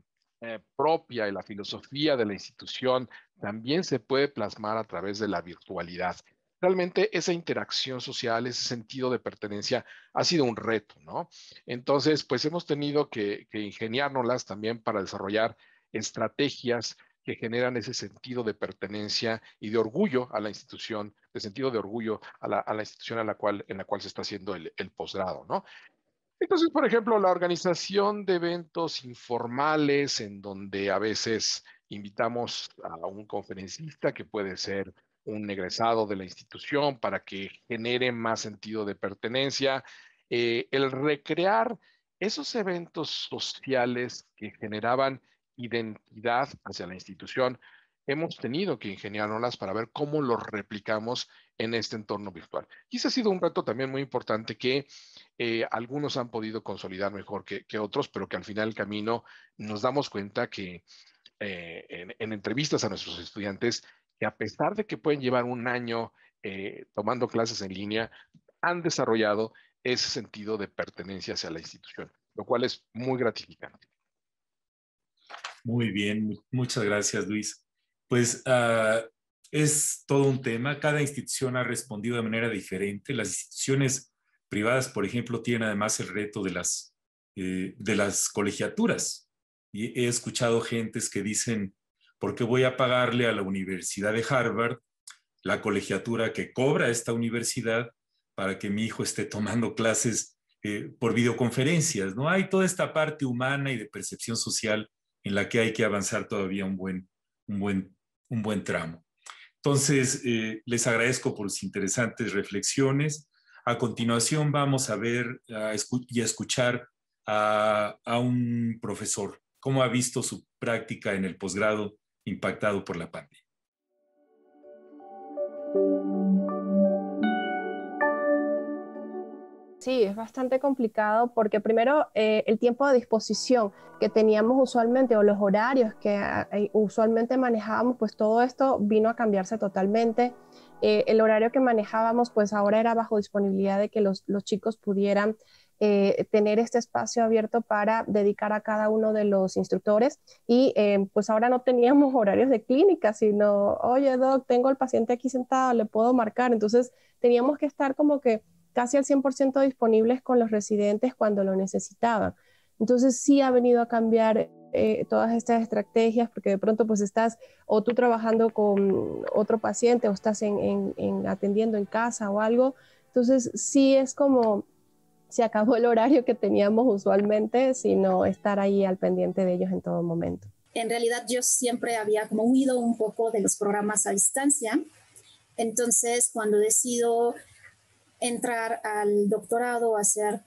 propia y la filosofía de la institución también se puede plasmar a través de la virtualidad, realmente esa interacción social, ese sentido de pertenencia ha sido un reto, ¿no? Entonces, pues hemos tenido que ingeniárnoslas también para desarrollar estrategias que generan ese sentido de pertenencia y de orgullo a la institución, de sentido de orgullo a la institución en la cual se está haciendo el posgrado, ¿no? Entonces, por ejemplo, la organización de eventos informales en donde a veces invitamos a un conferencista que puede ser un egresado de la institución para que genere más sentido de pertenencia, el recrear esos eventos sociales que generaban identidad hacia la institución, hemos tenido que ingeniárnoslas para ver cómo los replicamos en este entorno virtual. Y ese ha sido un reto también muy importante que algunos han podido consolidar mejor que otros, pero que al final del camino nos damos cuenta que en entrevistas a nuestros estudiantes, que a pesar de que pueden llevar un año tomando clases en línea, han desarrollado ese sentido de pertenencia hacia la institución, lo cual es muy gratificante. Muy bien, muchas gracias, Luis. Pues es todo un tema. Cada institución ha respondido de manera diferente. Las instituciones privadas, por ejemplo, tienen además el reto de las colegiaturas. Y he escuchado gentes que dicen, ¿por qué voy a pagarle a la Universidad de Harvard la colegiatura que cobra esta universidad para que mi hijo esté tomando clases por videoconferencias? ¿No? Hay toda esta parte humana y de percepción social en la que hay que avanzar todavía un buen tramo. Entonces, les agradezco por sus interesantes reflexiones. A continuación vamos a ver y a escuchar a un profesor, cómo ha visto su práctica en el posgrado impactado por la pandemia. Sí, es bastante complicado porque primero el tiempo de disposición que teníamos usualmente o los horarios que usualmente manejábamos, pues todo esto vino a cambiarse totalmente. El horario que manejábamos pues ahora era bajo disponibilidad de que los chicos pudieran tener este espacio abierto para dedicar a cada uno de los instructores y pues ahora no teníamos horarios de clínica, sino, oye doc, tengo el paciente aquí sentado, le puedo marcar. Entonces teníamos que estar como que casi al 100% disponibles con los residentes cuando lo necesitaban. Entonces sí ha venido a cambiar todas estas estrategias porque de pronto pues estás o tú trabajando con otro paciente o estás atendiendo en casa o algo. Entonces sí es como se acabó el horario que teníamos usualmente, sino estar ahí al pendiente de ellos en todo momento. En realidad yo siempre había como huido un poco de los programas a distancia. Entonces cuando decido entrar al doctorado, hacer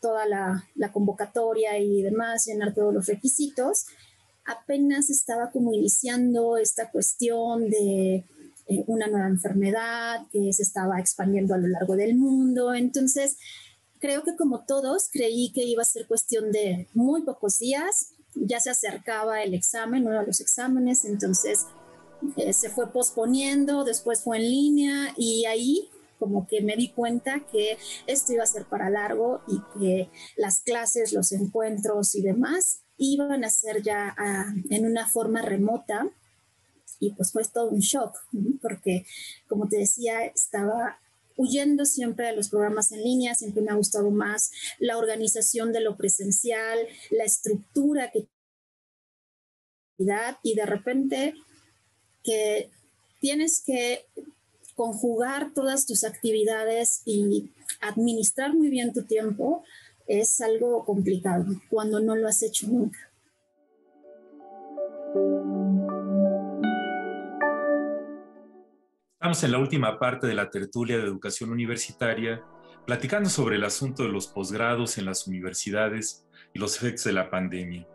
toda la convocatoria y demás, llenar todos los requisitos, apenas estaba como iniciando esta cuestión de una nueva enfermedad que se estaba expandiendo a lo largo del mundo. Entonces, creo que como todos, creí que iba a ser cuestión de muy pocos días. Ya se acercaba el examen, uno de los exámenes, entonces se fue posponiendo, después fue en línea y ahí como que me di cuenta que esto iba a ser para largo y que las clases, los encuentros y demás iban a ser ya en una forma remota y pues fue todo un shock, ¿no? Porque como te decía, estaba huyendo siempre de los programas en línea, siempre me ha gustado más la organización de lo presencial, la estructura que y de repente que tienes que conjugar todas tus actividades y administrar muy bien tu tiempo es algo complicado cuando no lo has hecho nunca. Estamos en la última parte de la tertulia de educación universitaria, platicando sobre el asunto de los posgrados en las universidades y los efectos de la pandemia.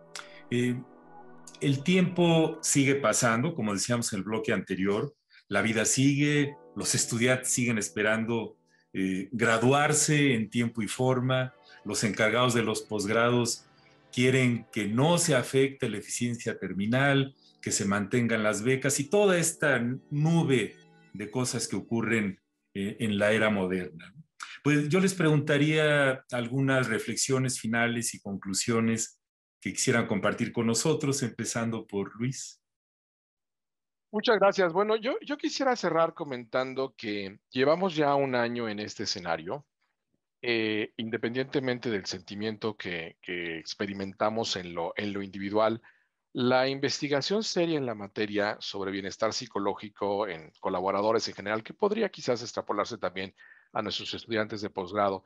El tiempo sigue pasando, como decíamos en el bloque anterior, la vida sigue, los estudiantes siguen esperando graduarse en tiempo y forma, los encargados de los posgrados quieren que no se afecte la eficiencia terminal, que se mantengan las becas y toda esta nube de cosas que ocurren en la era moderna. Pues yo les preguntaría algunas reflexiones finales y conclusiones que quisieran compartir con nosotros, empezando por Luis. Muchas gracias. Bueno, yo quisiera cerrar comentando que llevamos ya un año en este escenario, independientemente del sentimiento que experimentamos en lo individual. La investigación seria en la materia sobre bienestar psicológico en colaboradores en general, que podría quizás extrapolarse también a nuestros estudiantes de posgrado,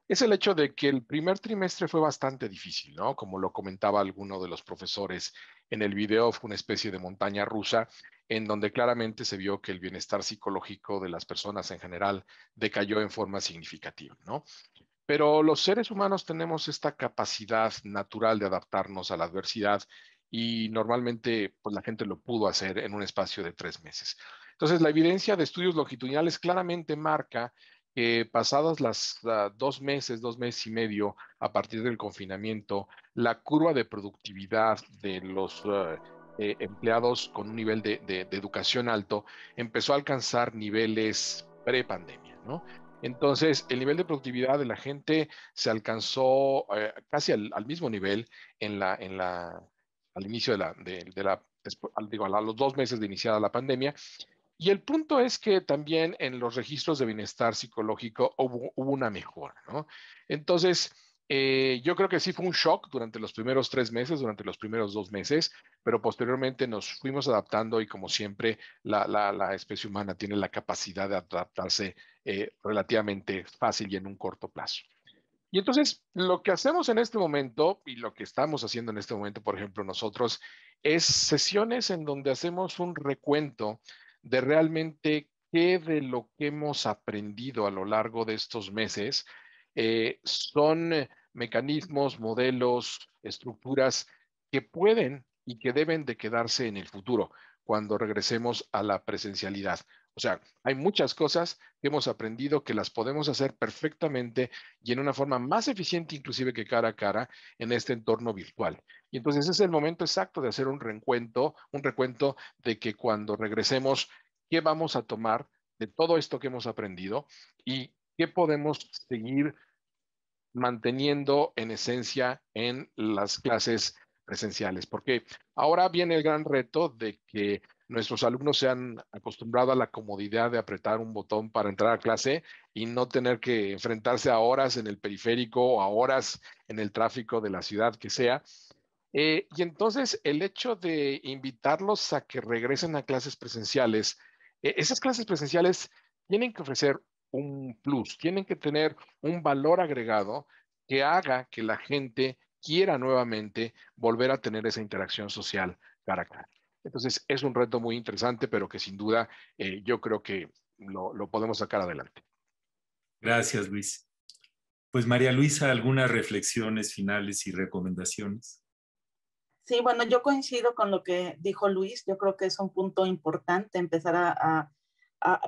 es el hecho de que el primer trimestre fue bastante difícil, ¿no? Como lo comentaba alguno de los profesores en el video, fue una especie de montaña rusa en donde claramente se vio que el bienestar psicológico de las personas en general decayó en forma significativa, ¿no? Pero los seres humanos tenemos esta capacidad natural de adaptarnos a la adversidad y normalmente pues, la gente lo pudo hacer en un espacio de 3 meses. Entonces, la evidencia de estudios longitudinales claramente marca que pasados 2 meses, 2 meses y medio a partir del confinamiento, la curva de productividad de los empleados con un nivel de educación alto empezó a alcanzar niveles pre-pandemia, ¿no? Entonces, el nivel de productividad de la gente se alcanzó casi al mismo nivel al inicio a los 2 meses de iniciada la pandemia. Y el punto es que también en los registros de bienestar psicológico hubo una mejora, ¿no? Entonces, yo creo que sí fue un shock durante los primeros 3 meses, durante los primeros 2 meses, pero posteriormente nos fuimos adaptando y como siempre, la especie humana tiene la capacidad de adaptarse relativamente fácil y en un corto plazo. Y entonces, lo que hacemos en este momento y lo que estamos haciendo en este momento, por ejemplo, nosotros, es sesiones en donde hacemos un recuento de realmente qué de lo que hemos aprendido a lo largo de estos meses son mecanismos, modelos, estructuras que pueden y que deben de quedarse en el futuro cuando regresemos a la presencialidad. O sea, hay muchas cosas que hemos aprendido que las podemos hacer perfectamente y en una forma más eficiente inclusive que cara a cara en este entorno virtual. Y entonces es el momento exacto de hacer un recuento de que cuando regresemos, ¿qué vamos a tomar de todo esto que hemos aprendido y qué podemos seguir manteniendo en esencia en las clases presenciales? Porque ahora viene el gran reto de que nuestros alumnos se han acostumbrado a la comodidad de apretar un botón para entrar a clase y no tener que enfrentarse a horas en el periférico o a horas en el tráfico de la ciudad que sea. Y entonces el hecho de invitarlos a que regresen a clases presenciales, esas clases presenciales tienen que ofrecer un plus, tienen que tener un valor agregado que haga que la gente quiera nuevamente volver a tener esa interacción social cara a cara. Entonces es un reto muy interesante, pero que sin duda yo creo que lo podemos sacar adelante. Gracias, Luis. Pues María Luisa, algunas reflexiones finales y recomendaciones. Sí, bueno, yo coincido con lo que dijo Luis. Yo creo que es un punto importante empezar a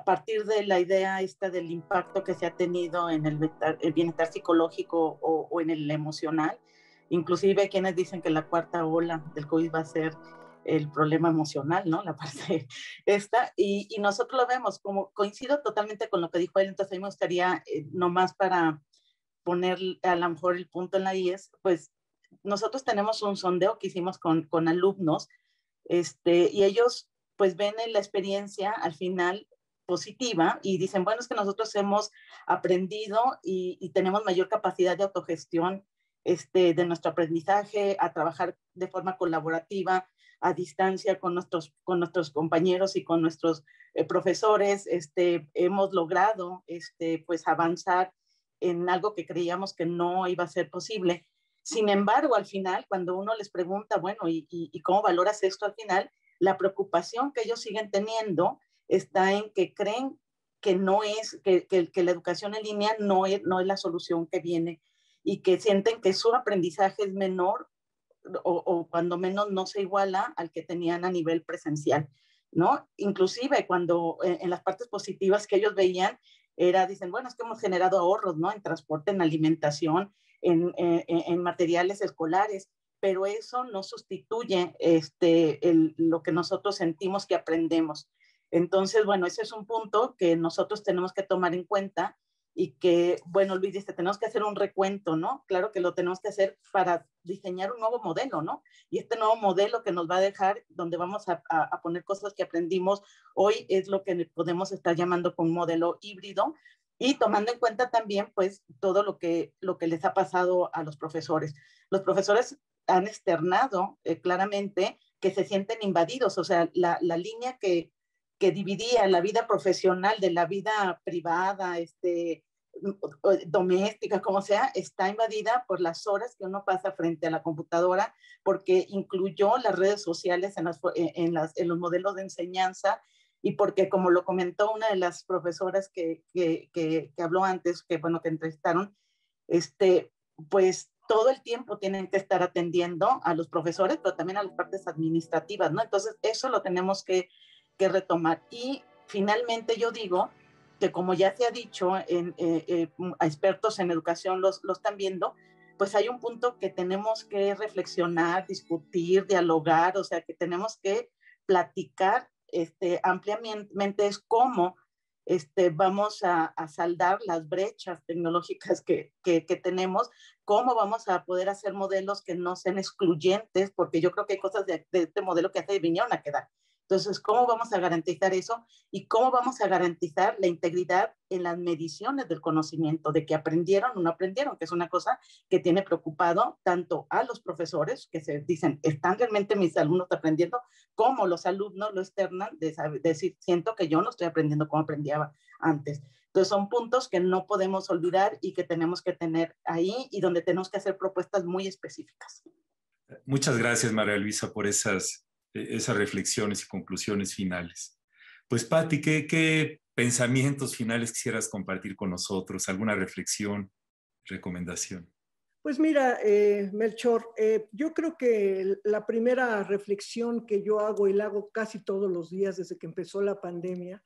partir de la idea esta del impacto que se ha tenido en el bienestar psicológico o en el emocional. Inclusive quienes dicen que la cuarta ola del COVID va a ser el problema emocional, ¿no? La parte esta. Y nosotros lo vemos, como coincido totalmente con lo que dijo él. Entonces a mí me gustaría, nomás para poner a lo mejor el punto en la IES, pues nosotros tenemos un sondeo que hicimos con alumnos, y ellos pues ven la experiencia al final positiva y dicen, bueno, es que nosotros hemos aprendido y tenemos mayor capacidad de autogestión de nuestro aprendizaje, a trabajar de forma colaborativa, a distancia con nuestros compañeros y con nuestros profesores, hemos logrado pues avanzar en algo que creíamos que no iba a ser posible. Sin embargo, al final, cuando uno les pregunta, bueno, ¿y cómo valoras esto al final? La preocupación que ellos siguen teniendo está en que creen que no es, que la educación en línea no es la solución que viene, y que sienten que su aprendizaje es menor o cuando menos no se iguala al que tenían a nivel presencial, ¿no? Inclusive cuando en las partes positivas que ellos veían, dicen, bueno, es que hemos generado ahorros, ¿no? En transporte, en alimentación, en materiales escolares, pero eso no sustituye lo que nosotros sentimos que aprendemos. Entonces, bueno, ese es un punto que nosotros tenemos que tomar en cuenta y que, bueno, Luis dice, tenemos que hacer un recuento, ¿no? Claro que lo tenemos que hacer para diseñar un nuevo modelo, ¿no? Y este nuevo modelo que nos va a dejar, donde vamos a poner cosas que aprendimos hoy, es lo que podemos estar llamando con un modelo híbrido, y tomando en cuenta también, pues, todo lo que les ha pasado a los profesores. Los profesores han externado claramente que se sienten invadidos, o sea, la línea que dividía la vida profesional de la vida privada, doméstica, como sea, está invadida por las horas que uno pasa frente a la computadora, porque incluyó las redes sociales en los modelos de enseñanza, y porque, como lo comentó una de las profesoras que habló antes, que entrevistaron, pues todo el tiempo tienen que estar atendiendo a los profesores, pero también a las partes administrativas, ¿no? Entonces, eso lo tenemos que retomar. Y finalmente yo digo que, como ya se ha dicho, a expertos en educación lo están viendo, pues hay un punto que tenemos que reflexionar, discutir, dialogar, o sea, que tenemos que platicar ampliamente, es cómo vamos a saldar las brechas tecnológicas que tenemos, cómo vamos a poder hacer modelos que no sean excluyentes, porque yo creo que hay cosas de este modelo que se vinieron a quedar. Entonces, ¿cómo vamos a garantizar eso? Y cómo vamos a garantizar la integridad en las mediciones del conocimiento, de que aprendieron o no aprendieron, que es una cosa que tiene preocupado tanto a los profesores, que se dicen, ¿están realmente mis alumnos aprendiendo? Como los alumnos lo externan, de decir, siento que yo no estoy aprendiendo como aprendía antes. Entonces, son puntos que no podemos olvidar y que tenemos que tener ahí, y donde tenemos que hacer propuestas muy específicas. Muchas gracias, María Luisa, por esas reflexiones y conclusiones finales. Pues, Pati, ¿qué pensamientos finales quisieras compartir con nosotros? ¿Alguna reflexión, recomendación? Pues mira, Melchor, yo creo que la primera reflexión que yo hago, y la hago casi todos los días desde que empezó la pandemia,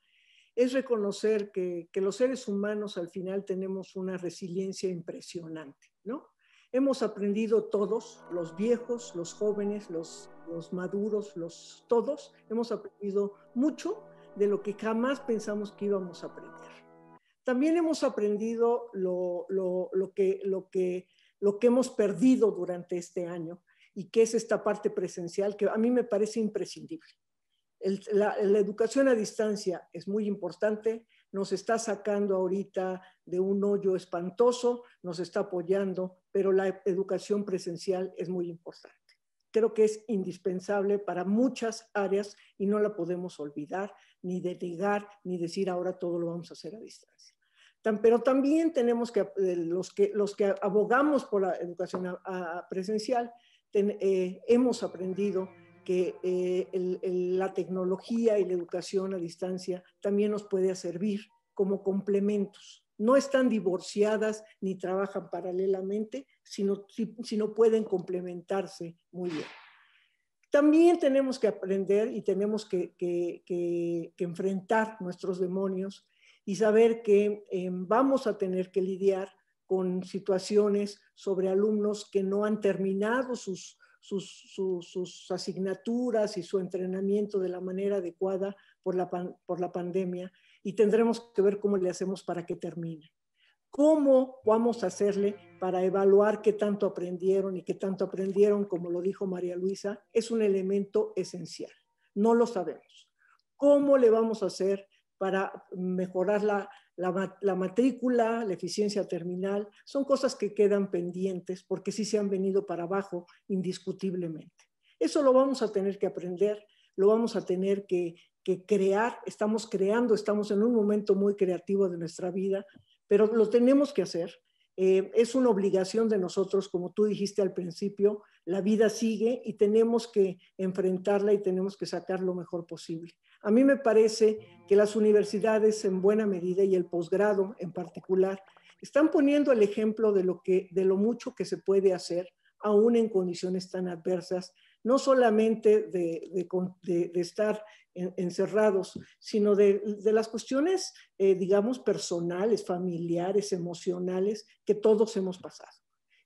es reconocer que los seres humanos al final tenemos una resiliencia impresionante, ¿no? Hemos aprendido todos, los viejos, los jóvenes, los maduros, todos, hemos aprendido mucho de lo que jamás pensamos que íbamos a aprender. También hemos aprendido lo que hemos perdido durante este año, y que es esta parte presencial que a mí me parece imprescindible. La educación a distancia es muy importante, nos está sacando ahorita de un hoyo espantoso, nos está apoyando, pero la educación presencial es muy importante. Creo que es indispensable para muchas áreas y no la podemos olvidar, ni negar, ni decir ahora todo lo vamos a hacer a distancia. Pero también tenemos que, los que abogamos por la educación presencial, hemos aprendido que la tecnología y la educación a distancia también nos puede servir como complementos. No están divorciadas ni trabajan paralelamente, sino pueden complementarse muy bien. También tenemos que aprender y tenemos que enfrentar nuestros demonios y saber que vamos a tener que lidiar con situaciones sobre alumnos que no han terminado sus asignaturas y su entrenamiento de la manera adecuada por la pandemia, y tendremos que ver cómo le hacemos para que termine. ¿Cómo vamos a hacerle para evaluar qué tanto aprendieron y qué tanto aprendieron? Como lo dijo María Luisa, es un elemento esencial. No lo sabemos. ¿Cómo le vamos a hacer para mejorar la matrícula, la eficiencia terminal? Son cosas que quedan pendientes porque sí se han venido para abajo indiscutiblemente. Eso lo vamos a tener que aprender, lo vamos a tener que crear. Estamos creando, estamos en un momento muy creativo de nuestra vida, pero lo tenemos que hacer. Es una obligación de nosotros, como tú dijiste al principio, la vida sigue y tenemos que enfrentarla y tenemos que sacar lo mejor posible. A mí me parece que las universidades en buena medida y el posgrado en particular están poniendo el ejemplo de lo mucho que se puede hacer aún en condiciones tan adversas, no solamente de estar encerrados, sino de las cuestiones, digamos, personales, familiares, emocionales, que todos hemos pasado.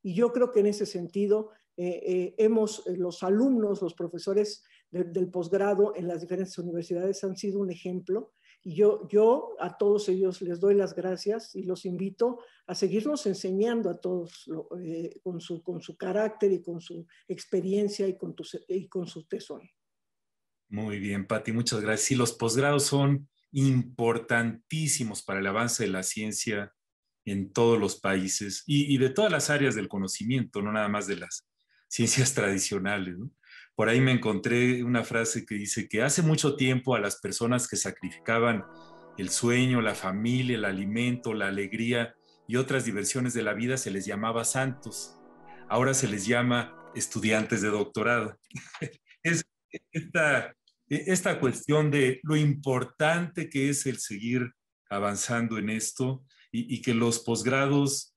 Y yo creo que en ese sentido, los alumnos, los profesores del posgrado en las diferentes universidades han sido un ejemplo. Y yo a todos ellos les doy las gracias y los invito a seguirnos enseñando a todos con su carácter y con su experiencia y con su tesón. Muy bien, Pati, muchas gracias. Sí, los posgrados son importantísimos para el avance de la ciencia en todos los países y de todas las áreas del conocimiento, no nada más de las ciencias tradicionales, ¿no? Por ahí me encontré una frase que dice que hace mucho tiempo a las personas que sacrificaban el sueño, la familia, el alimento, la alegría y otras diversiones de la vida se les llamaba santos. Ahora se les llama estudiantes de doctorado. Es esta cuestión de lo importante que es el seguir avanzando en esto y que los posgrados,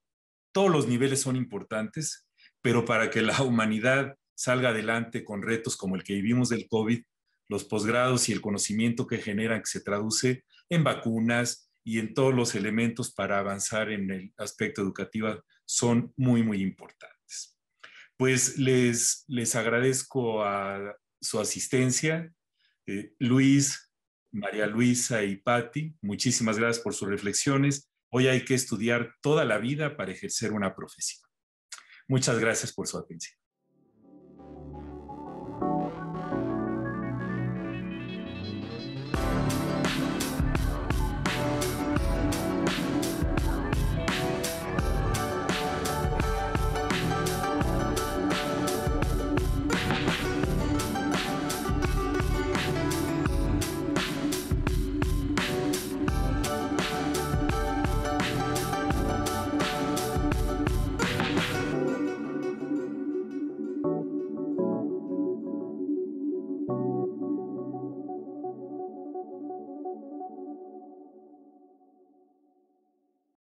todos los niveles son importantes, pero para que la humanidad salga adelante con retos como el que vivimos del COVID, los posgrados y el conocimiento que generan, que se traduce en vacunas y en todos los elementos para avanzar en el aspecto educativo, son muy, muy importantes. Pues les agradezco a su asistencia, Luis, María Luisa y Pati, muchísimas gracias por sus reflexiones. Hoy hay que estudiar toda la vida para ejercer una profesión. Muchas gracias por su atención.